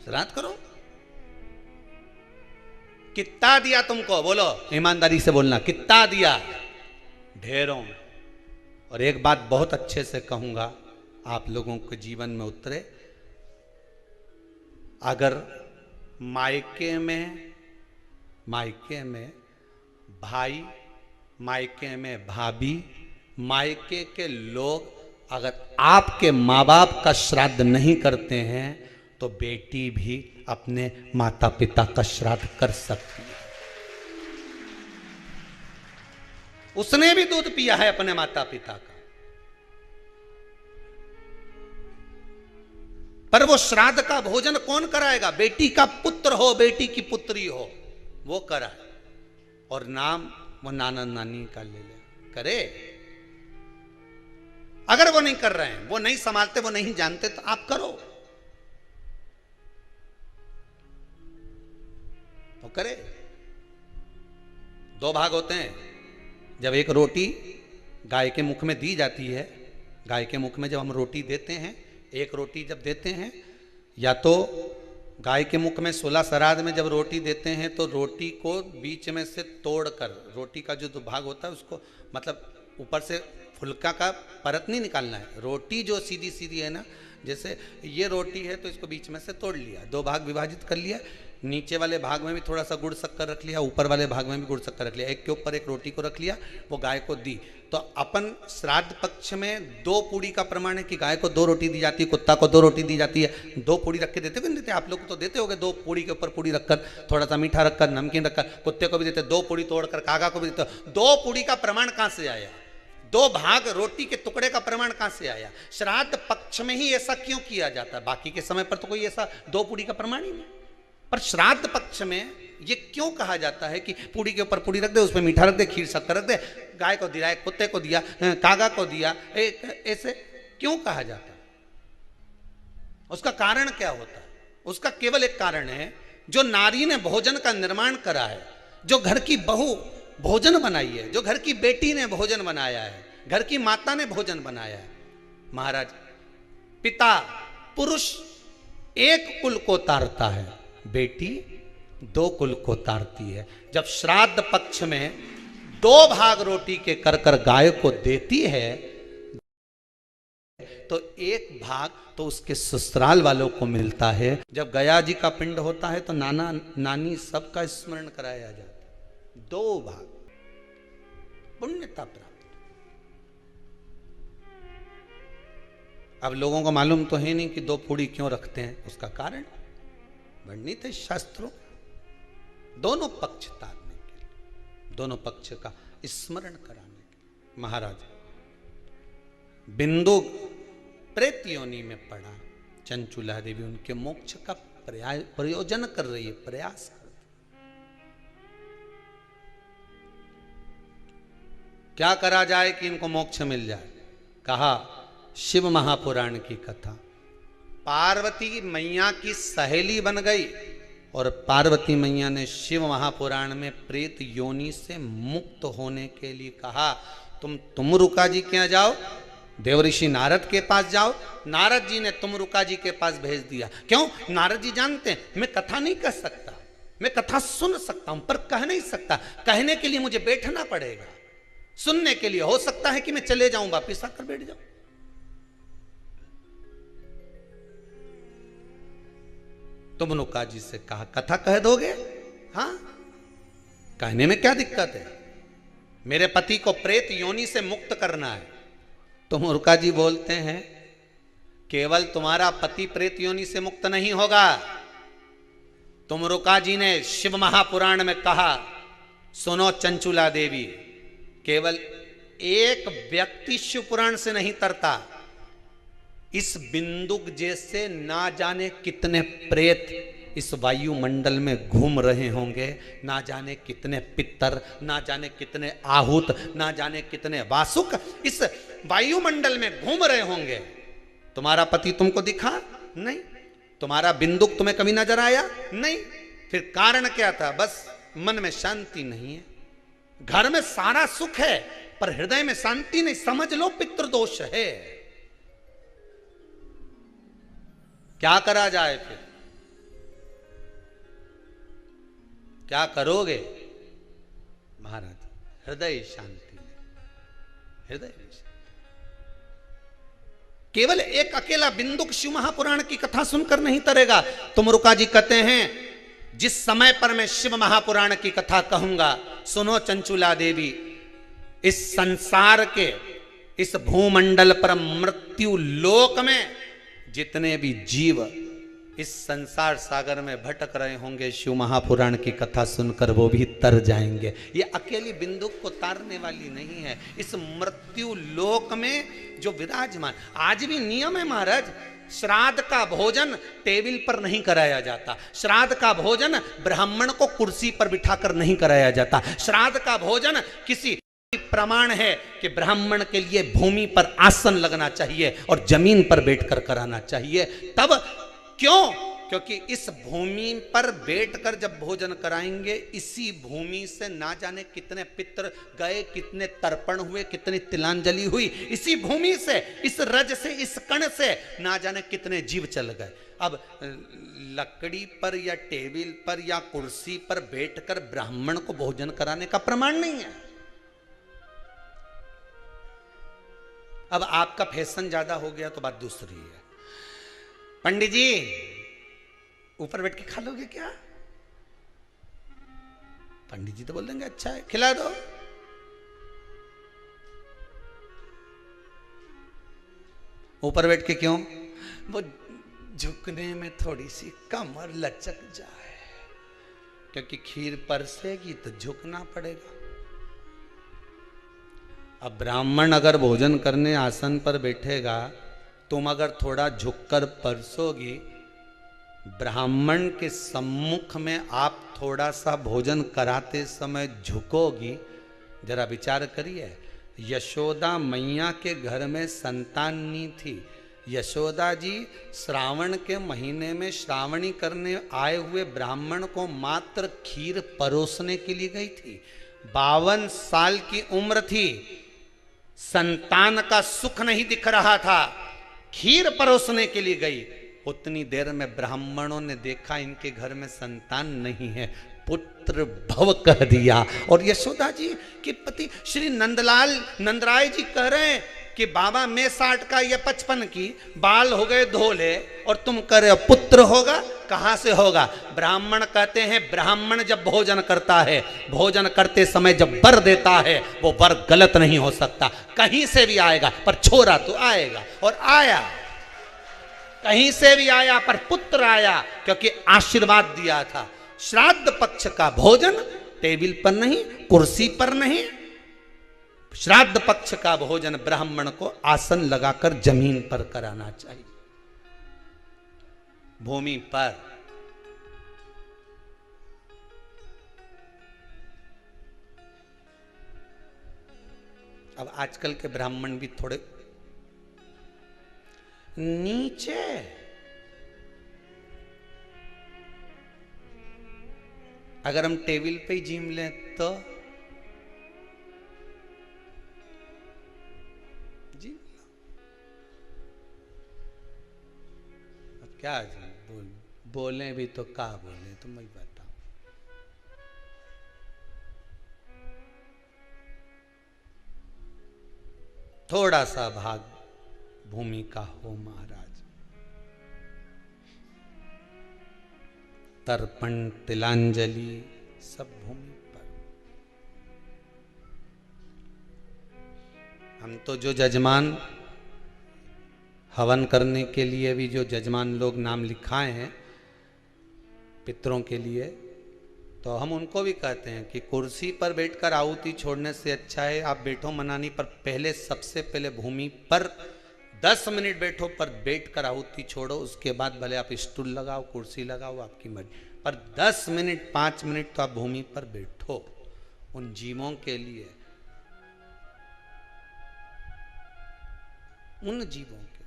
श्राद्ध करो। कितना दिया तुमको, बोलो ईमानदारी से बोलना, कितना दिया? ढेरों। और एक बात बहुत अच्छे से कहूंगा, आप लोगों के जीवन में उतरे। अगर मायके में भाई, मायके में भाभी, मायके के लोग अगर आपके माँ बाप का श्राद्ध नहीं करते हैं तो बेटी भी अपने माता पिता का श्राद्ध कर सकती है। उसने भी दूध पिया है अपने माता पिता का, पर वो श्राद्ध का भोजन कौन कराएगा? बेटी का पुत्र हो, बेटी की पुत्री हो, वो कराए। और नाम वो नाना नानी का ले ले, करे। अगर वो नहीं कर रहे हैं, वो नहीं संभालते, वो नहीं जानते, तो आप करो, तो करे। दो भाग होते हैं। जब एक रोटी गाय के मुख में दी जाती है, गाय के मुख में जब हम रोटी देते हैं, एक रोटी जब देते हैं, या तो गाय के मुख में 16 श्राद्ध में जब रोटी देते हैं तो रोटी को बीच में से तोड़कर, रोटी का जो भाग होता है उसको, मतलब ऊपर से फुलका का परत नहीं निकालना है। रोटी जो सीधी सीधी है ना, जैसे ये रोटी है तो इसको बीच में से तोड़ लिया, दो भाग विभाजित कर लिया, नीचे वाले भाग में भी थोड़ा सा गुड़ शक्कर रख लिया, ऊपर वाले भाग में भी गुड़ शक्कर रख लिया, एक के ऊपर एक रोटी को रख लिया, वो गाय को दी। तो अपन श्राद्ध पक्ष में 2 पूड़ी का प्रमाण है कि गाय को 2 रोटी दी जाती है, कुत्ता को 2 रोटी दी जाती है। 2 पूड़ी रख के देते हो, देते? आप लोग तो देते होगे, 2 पूड़ी के ऊपर पूड़ी रखकर, थोड़ा सा मीठा रखकर, नमकीन रखकर, कुत्ते को भी देते, 2 पूड़ी तोड़कर कागा को भी देते। 2 पूड़ी का प्रमाण कहां से आया? 2 भाग रोटी के टुकड़े का प्रमाण कहां से आया? श्राद्ध पक्ष में ही ऐसा क्यों किया जाता है? बाकी के समय पर तो कोई ऐसा 2 पूड़ी का प्रमाण ही नहीं, पर श्राद्ध पक्ष में ये क्यों कहा जाता है कि पूड़ी के ऊपर पूड़ी रख दे, उसमें मीठा रख दे, खीर शक्कर रख दे, गाय को दिया, कुत्ते को दिया, कागा को दिया, ऐसे क्यों कहा जाता है? उसका कारण क्या होता है? उसका केवल एक कारण है, जो नारी ने भोजन का निर्माण करा है, जो घर की बहू भोजन बनाई है, जो घर की बेटी ने भोजन बनाया है, घर की माता ने भोजन बनाया है। महाराज, पिता पुरुष एक कुल को तारता है, बेटी 2 कुल को तारती है। जब श्राद्ध पक्ष में 2 भाग रोटी के कर कर गाय को देती है तो 1 भाग तो उसके ससुराल वालों को मिलता है। जब गया जी का पिंड होता है तो नाना नानी सबका स्मरण कराया जाता है। 2 भाग पुण्यता प्राप्त। अब लोगों को मालूम तो है नहीं कि 2 पूड़ी क्यों रखते हैं, उसका कारण वर्णित है शास्त्रों। दोनों पक्ष तारने के लिए, दोनों पक्ष का स्मरण कराने के लिए। महाराज, बिंदु प्रेत योनि में पड़ा, चंचुला देवी उनके मोक्ष का प्रयोजन कर रही है, प्रयास कर। क्या करा जाए कि इनको मोक्ष मिल जाए? कहा शिव महापुराण की कथा। पार्वती मैया की सहेली बन गई और पार्वती मैया ने शिव महापुराण में प्रेत योनि से मुक्त होने के लिए कहा, तुम रुका जी के यहाँ जाओ, देवऋषि नारद के पास जाओ। नारद जी ने तुमरुका जी के पास भेज दिया। क्यों? नारद जी जानते हैं मैं कथा नहीं कर सकता, मैं कथा सुन सकता हूं पर कह नहीं सकता। कहने के लिए मुझे बैठना पड़ेगा, सुनने के लिए हो सकता है कि मैं चले जाऊं, वापिस आकर बैठ जाऊं। तुमरुका जी से कहा कथा कह दोगे? हाँ, कहने में क्या दिक्कत है, मेरे पति को प्रेत योनि से मुक्त करना है। तुमरुका जी बोलते हैं केवल तुम्हारा पति प्रेत योनि से मुक्त नहीं होगा। तुमरुका जी ने शिव महापुराण में कहा, सुनो चंचुला देवी, केवल एक व्यक्ति शिव पुराण से नहीं तरता, इस बिंदुक जैसे ना जाने कितने प्रेत इस वायुमंडल में घूम रहे होंगे, ना जाने कितने पितर, ना जाने कितने आहूत, ना जाने कितने वासुक इस वायुमंडल में घूम रहे होंगे। तुम्हारा पति तुमको दिखा नहीं, तुम्हारा बिंदुक तुम्हें कभी नजर आया नहीं, फिर कारण क्या था? बस मन में शांति नहीं है। घर में सारा सुख है पर हृदय में शांति नहीं, समझ लो पितृदोष है। क्या करा जाए फिर? क्या करोगे महाराज? हृदय शांति, हृदय शांति। केवल एक अकेला बिंदुक शिव महापुराण की कथा सुनकर नहीं तरेगा। तुमरुका जी कहते हैं जिस समय पर मैं शिव महापुराण की कथा कहूंगा, सुनो चंचुला देवी, इस संसार के इस भूमंडल पर मृत्यु लोक में जितने भी जीव इस संसार सागर में भटक रहे होंगे, शिव महापुराण की कथा सुनकर वो भी तर जाएंगे। ये अकेली बिंदु को तारने वाली नहीं है। इस मृत्यु लोक में जो विराजमान, आज भी नियम है महाराज, श्राद्ध का भोजन टेबल पर नहीं कराया जाता। श्राद्ध का भोजन ब्राह्मण को कुर्सी पर बिठाकर नहीं कराया जाता। श्राद्ध का भोजन किसी प्रमाण है कि ब्राह्मण के लिए भूमि पर आसन लगना चाहिए और जमीन पर बैठकर कराना चाहिए। तब क्यों? क्योंकि इस भूमि पर बैठकर जब भोजन कराएंगे, इसी भूमि से ना जाने कितने पितृ गए, कितने तर्पण हुए, कितनी तिलांजलि हुई, इसी भूमि से, इस रज से, इस कण से ना जाने कितने जीव चल गए। अब लकड़ी पर या टेबल पर या कुर्सी पर बैठकर ब्राह्मण को भोजन कराने का प्रमाण नहीं है। अब आपका फैशन ज्यादा हो गया तो बात दूसरी है। पंडित जी ऊपर बैठ के खा लोगे क्या? पंडित जी तो बोल देंगे अच्छा है, खिला दो। ऊपर बैठ के क्यों? वो झुकने में थोड़ी सी कमर लचक जाए, क्योंकि खीर परसेगी तो झुकना पड़ेगा। अब ब्राह्मण अगर भोजन करने आसन पर बैठेगा, तुम अगर थोड़ा झुककर परसोगी, ब्राह्मण के सम्मुख में आप थोड़ा सा भोजन कराते समय झुकोगी। जरा विचार करिए, यशोदा मैया के घर में संतान नहीं थी। यशोदा जी श्रावण के महीने में श्रावणी करने आए हुए ब्राह्मण को मात्र खीर परोसने के लिए गई थी। 52 साल की उम्र थी, संतान का सुख नहीं दिख रहा था, खीर परोसने के लिए गई। उतनी देर में ब्राह्मणों ने देखा इनके घर में संतान नहीं है, पुत्र भव कह दिया। और यशोदा जी के पति श्री नंदराय जी कह रहे हैं कि बाबा मैं 60 का या 55 की, बाल हो गए धोले और तुम कह रहे हो पुत्र होगा, कहां से होगा? ब्राह्मण कहते हैं ब्राह्मण जब भोजन करता है, भोजन करते समय जब वर देता है, वो वर गलत नहीं हो सकता, कहीं से भी आएगा, पर छोरा तो आएगा। और आया, कहीं से भी आया, पर पुत्र आया, क्योंकि आशीर्वाद दिया था। श्राद्ध पक्ष का भोजन टेबल पर नहीं, कुर्सी पर नहीं, श्राद्ध पक्ष का भोजन ब्राह्मण को आसन लगाकर जमीन पर कराना चाहिए, भूमि पर। अब आजकल के ब्राह्मण भी थोड़े नीचे, अगर हम टेबल पे ही जिम लें तो जी अब क्या बोले भी तो क्या बोले, तुम ही बताओ। थोड़ा सा भाग भूमि का हो महाराज, तर्पण तिलांजलि सब भूमि पर। हम तो जो जजमान हवन करने के लिए भी जो जजमान लोग नाम लिखाए हैं पितरों के लिए, तो हम उनको भी कहते हैं कि कुर्सी पर बैठकर आहुति छोड़ने से अच्छा है आप बैठो मनानी पर, पहले सबसे पहले भूमि पर 10 मिनट बैठो, पर बैठकर आहुति छोड़ो। उसके बाद भले आप स्टूल लगाओ, कुर्सी लगाओ, आपकी मर्जी, पर 10 मिनट 5 मिनट तो आप भूमि पर बैठो उन जीवों के लिए, उन जीवों के